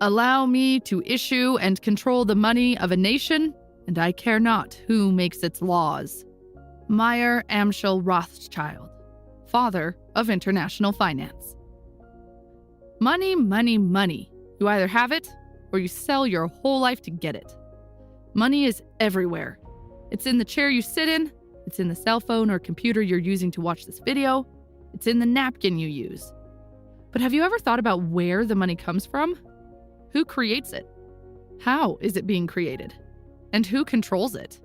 Allow me to issue and control the money of a nation, and I care not who makes its laws. Mayer Amschel Rothschild, father of international finance. Money, money, money. You either have it or you sell your whole life to get it. Money is everywhere. It's in the chair you sit in. It's in the cell phone or computer you're using to watch this video. It's in the napkin you use. But have you ever thought about where the money comes from? Who creates it? How is it being created? And who controls it?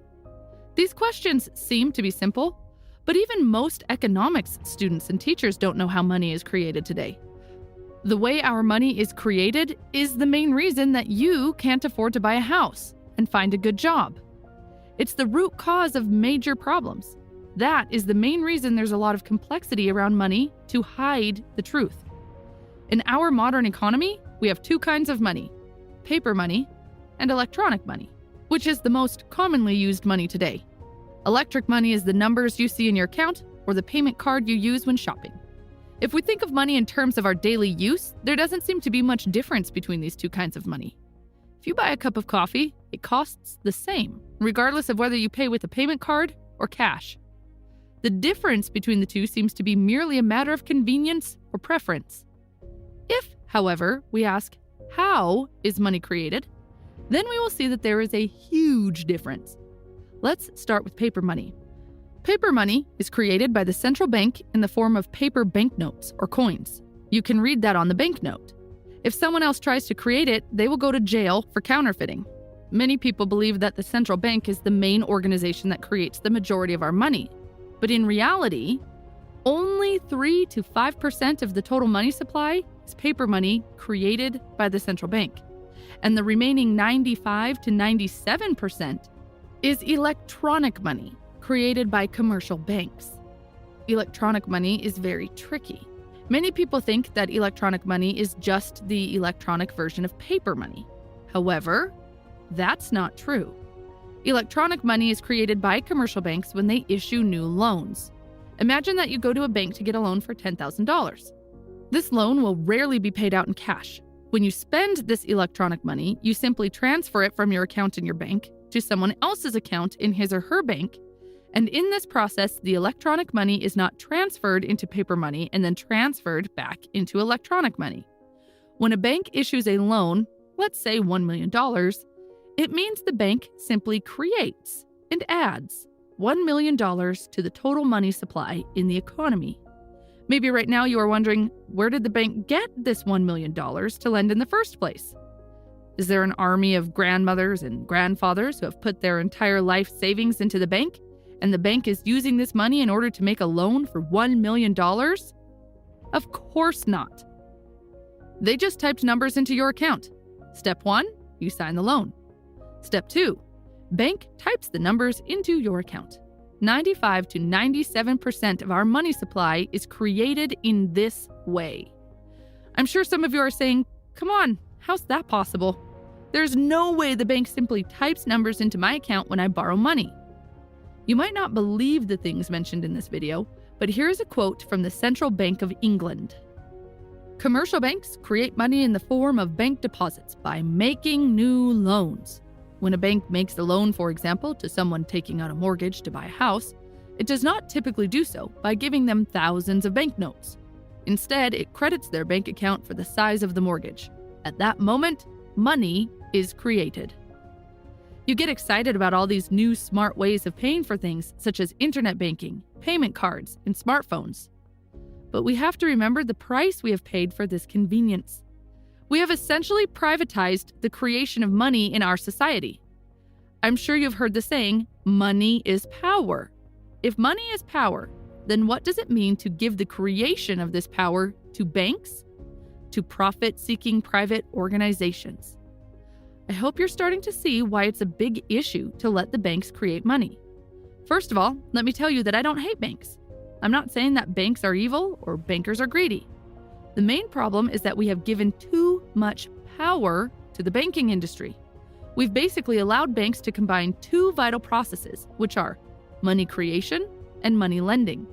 These questions seem to be simple, but even most economics students and teachers don't know how money is created today. The way our money is created is the main reason that you can't afford to buy a house and find a good job. It's the root cause of major problems. That is the main reason there's a lot of complexity around money to hide the truth. In our modern economy, we have two kinds of money: paper money and electronic money, which is the most commonly used money today. Electric money is the numbers you see in your account or the payment card you use when shopping. If we think of money in terms of our daily use, there doesn't seem to be much difference between these two kinds of money. If you buy a cup of coffee, it costs the same, regardless of whether you pay with a payment card or cash. The difference between the two seems to be merely a matter of convenience or preference. If, however, we ask, how is money created? Then we will see that there is a huge difference. Let's start with paper money. Paper money is created by the central bank in the form of paper banknotes or coins. You can read that on the banknote. If someone else tries to create it, they will go to jail for counterfeiting. Many people believe that the central bank is the main organization that creates the majority of our money. But in reality, only 3 to 5% of the total money supply is paper money created by the central bank. And the remaining 95 to 97% is electronic money created by commercial banks. Electronic money is very tricky. Many people think that electronic money is just the electronic version of paper money. However, that's not true. Electronic money is created by commercial banks when they issue new loans. Imagine that you go to a bank to get a loan for $10,000. This loan will rarely be paid out in cash. When you spend this electronic money, you simply transfer it from your account in your bank to someone else's account in his or her bank. And in this process, the electronic money is not transferred into paper money and then transferred back into electronic money. When a bank issues a loan, let's say $1 million, it means the bank simply creates and adds $1 million to the total money supply in the economy. Maybe right now you are wondering, where did the bank get this $1 million to lend in the first place? Is there an army of grandmothers and grandfathers who have put their entire life savings into the bank, and the bank is using this money in order to make a loan for $1 million? Of course not. They just typed numbers into your account. Step 1, you sign the loan. Step 2, bank types the numbers into your account. 95 to 97% of our money supply is created in this way. I'm sure some of you are saying, come on, how's that possible? There's no way the bank simply types numbers into my account when I borrow money. You might not believe the things mentioned in this video, but here's a quote from the Central Bank of England. Commercial banks create money in the form of bank deposits by making new loans. When a bank makes a loan, for example, to someone taking out a mortgage to buy a house, it does not typically do so by giving them thousands of banknotes. Instead, it credits their bank account for the size of the mortgage. At that moment, money is created. You get excited about all these new smart ways of paying for things, such as internet banking, payment cards, and smartphones. But we have to remember the price we have paid for this convenience. We have essentially privatized the creation of money in our society. I'm sure you've heard the saying, money is power. If money is power, then what does it mean to give the creation of this power to banks, to profit-seeking private organizations? I hope you're starting to see why it's a big issue to let the banks create money. First of all, let me tell you that I don't hate banks. I'm not saying that banks are evil or bankers are greedy. The main problem is that we have given too much power to the banking industry. We've basically allowed banks to combine two vital processes, which are money creation and money lending.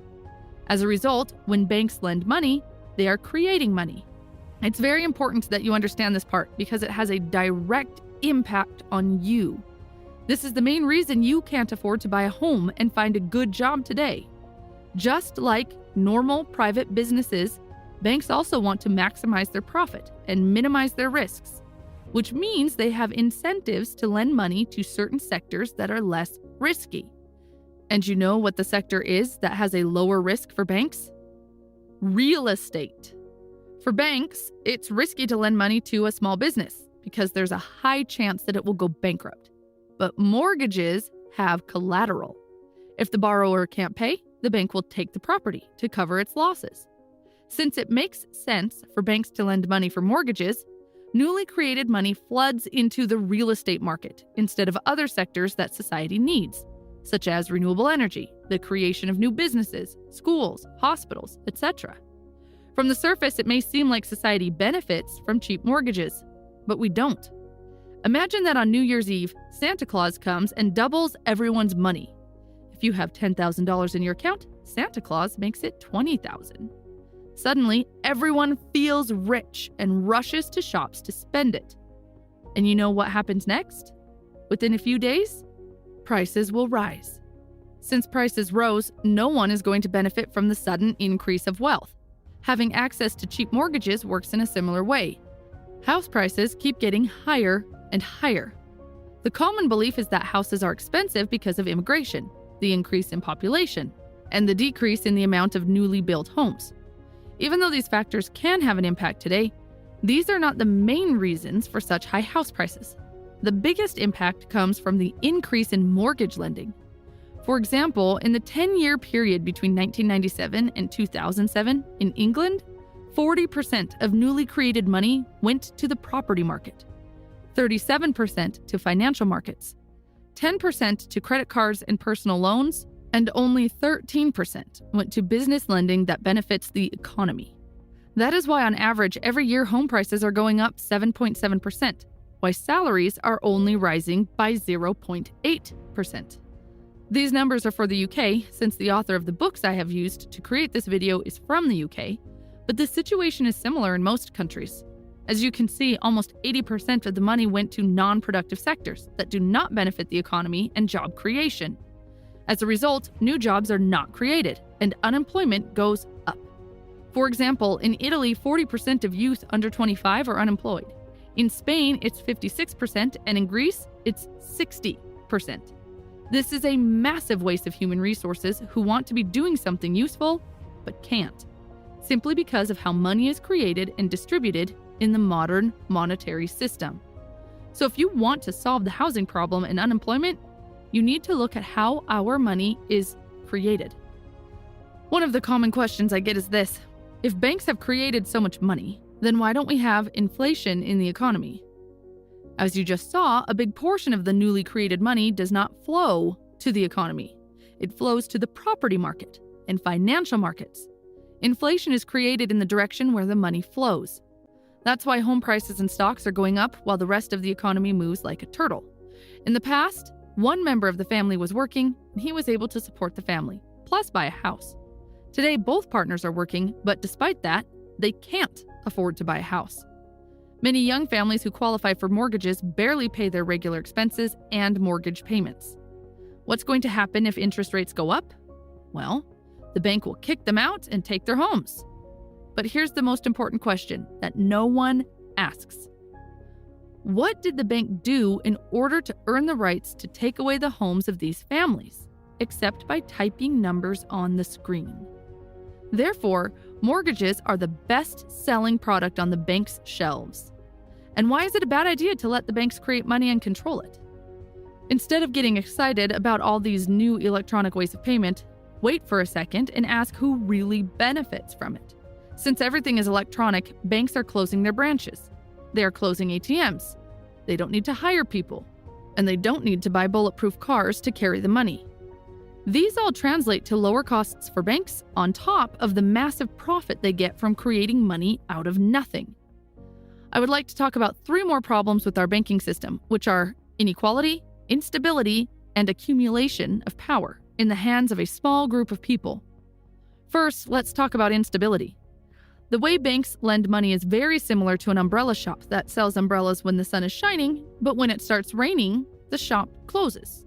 As a result, when banks lend money, they are creating money. It's very important that you understand this part because it has a direct impact on you. This is the main reason you can't afford to buy a home and find a good job today. Just like normal private businesses, banks also want to maximize their profit and minimize their risks, which means they have incentives to lend money to certain sectors that are less risky. And you know what the sector is that has a lower risk for banks? Real estate. For banks, it's risky to lend money to a small business because there's a high chance that it will go bankrupt. But mortgages have collateral. If the borrower can't pay, the bank will take the property to cover its losses. Since it makes sense for banks to lend money for mortgages, newly created money floods into the real estate market instead of other sectors that society needs, such as renewable energy, the creation of new businesses, schools, hospitals, etc. From the surface, it may seem like society benefits from cheap mortgages, but we don't. Imagine that on New Year's Eve, Santa Claus comes and doubles everyone's money. If you have $10,000 in your account, Santa Claus makes it $20,000. Suddenly, everyone feels rich and rushes to shops to spend it. And you know what happens next? Within a few days, prices will rise. Since prices rose, no one is going to benefit from the sudden increase of wealth. Having access to cheap mortgages works in a similar way. House prices keep getting higher and higher. The common belief is that houses are expensive because of immigration, the increase in population, and the decrease in the amount of newly built homes. Even though these factors can have an impact today, these are not the main reasons for such high house prices. The biggest impact comes from the increase in mortgage lending. For example, in the 10-year period between 1997 and 2007 in England, 40% of newly created money went to the property market, 37% to financial markets, 10% to credit cards and personal loans, and only 13% went to business lending that benefits the economy. That is why on average every year home prices are going up 7.7%, while salaries are only rising by 0.8%. These numbers are for the UK, since the author of the books I have used to create this video is from the UK, but the situation is similar in most countries. As you can see, almost 80% of the money went to non-productive sectors that do not benefit the economy and job creation. As a result, new jobs are not created, and unemployment goes up. For example, in Italy, 40% of youth under 25 are unemployed. In Spain, it's 56%, and in Greece, it's 60%. This is a massive waste of human resources who want to be doing something useful, but can't, simply because of how money is created and distributed in the modern monetary system. So if you want to solve the housing problem and unemployment, you need to look at how our money is created. One of the common questions I get is this: if banks have created so much money, then why don't we have inflation in the economy? As you just saw, a big portion of the newly created money does not flow to the economy. It flows to the property market and financial markets. Inflation is created in the direction where the money flows. That's why home prices and stocks are going up while the rest of the economy moves like a turtle. In the past, one member of the family was working, and he was able to support the family, plus buy a house. Today, both partners are working, but despite that, they can't afford to buy a house. Many young families who qualify for mortgages barely pay their regular expenses and mortgage payments. What's going to happen if interest rates go up? Well, the bank will kick them out and take their homes. But here's the most important question that no one asks. What did the bank do in order to earn the rights to take away the homes of these families, except by typing numbers on the screen? Therefore, mortgages are the best-selling product on the bank's shelves. And why is it a bad idea to let the banks create money and control it? Instead of getting excited about all these new electronic ways of payment, wait for a second and ask who really benefits from it. Since everything is electronic, banks are closing their branches. They are closing ATMs. They don't need to hire people. And they don't need to buy bulletproof cars to carry the money. These all translate to lower costs for banks on top of the massive profit they get from creating money out of nothing. I would like to talk about 3 more problems with our banking system, which are inequality, instability, and accumulation of power in the hands of a small group of people. First, let's talk about instability. The way banks lend money is very similar to an umbrella shop that sells umbrellas when the sun is shining, but when it starts raining, the shop closes.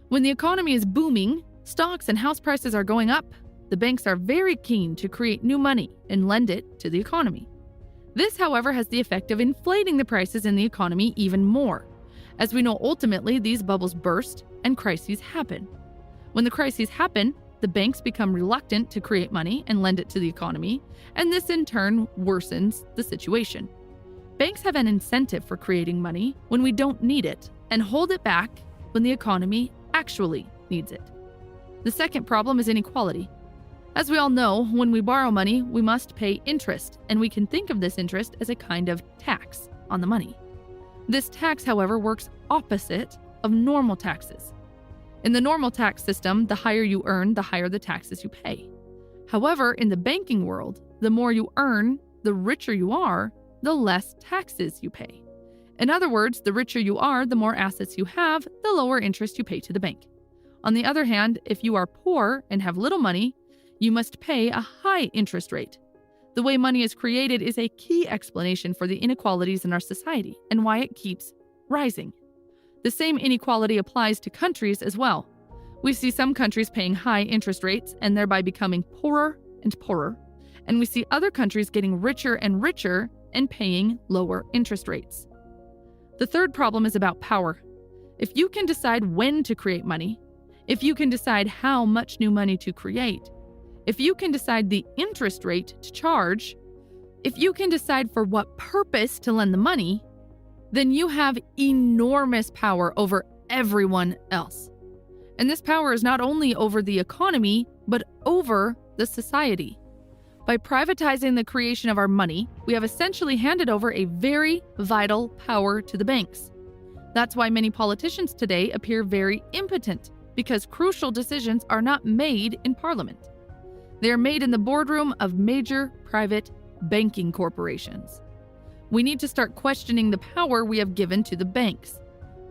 When the economy is booming, stocks and house prices are going up, the banks are very keen to create new money and lend it to the economy. This, however, has the effect of inflating the prices in the economy even more. As we know, ultimately, these bubbles burst and crises happen. When the crises happen, the banks become reluctant to create money and lend it to the economy, and this in turn worsens the situation. Banks have an incentive for creating money when we don't need it and hold it back when the economy actually needs it. The second problem is inequality. As we all know, when we borrow money, we must pay interest, and we can think of this interest as a kind of tax on the money. This tax, however, works opposite of normal taxes. In the normal tax system, the higher you earn, the higher the taxes you pay. However, in the banking world, the more you earn, the richer you are, the less taxes you pay. In other words, the richer you are, the more assets you have, the lower interest you pay to the bank. On the other hand, if you are poor and have little money, you must pay a high interest rate. The way money is created is a key explanation for the inequalities in our society and why it keeps rising. The same inequality applies to countries as well. We see some countries paying high interest rates and thereby becoming poorer and poorer, and we see other countries getting richer and richer and paying lower interest rates. The third problem is about power. If you can decide when to create money, if you can decide how much new money to create, if you can decide the interest rate to charge, if you can decide for what purpose to lend the money, then you have enormous power over everyone else. And this power is not only over the economy, but over the society. By privatizing the creation of our money, we have essentially handed over a very vital power to the banks. That's why many politicians today appear very impotent, because crucial decisions are not made in Parliament. They are made in the boardroom of major private banking corporations. We need to start questioning the power we have given to the banks.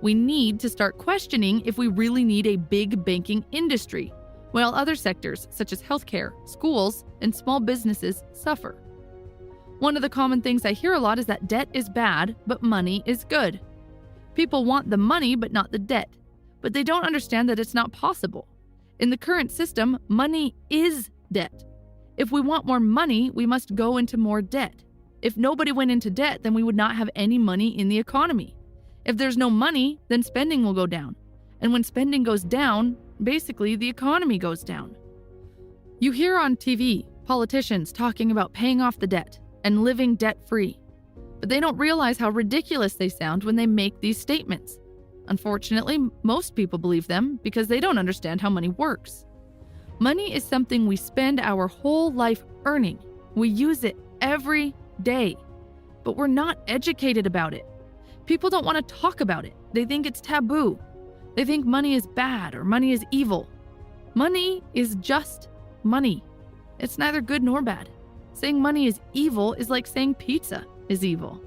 We need to start questioning if we really need a big banking industry, while other sectors such as healthcare, schools, and small businesses suffer. One of the common things I hear a lot is that debt is bad, but money is good. People want the money but not the debt, but they don't understand that it's not possible. In the current system, money is debt. If we want more money, we must go into more debt. If nobody went into debt, then we would not have any money in the economy. If there's no money, then spending will go down. And when spending goes down, basically the economy goes down. You hear on TV politicians talking about paying off the debt and living debt-free, but they don't realize how ridiculous they sound when they make these statements. Unfortunately, most people believe them because they don't understand how money works. Money is something we spend our whole life earning. We use it every day, but we're not educated about it. People don't want to talk about it. They think it's taboo. They think money is bad or money is evil. Money is just money. It's neither good nor bad. Saying money is evil is like saying pizza is evil.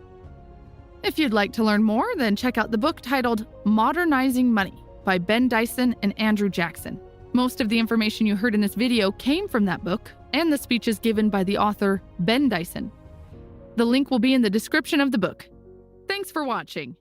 If you'd like to learn more, then check out the book titled Modernizing Money by Ben Dyson and Andrew Jackson. Most of the information you heard in this video came from that book and the speeches given by the author Ben Dyson. The link will be in the description of the book. Thanks for watching.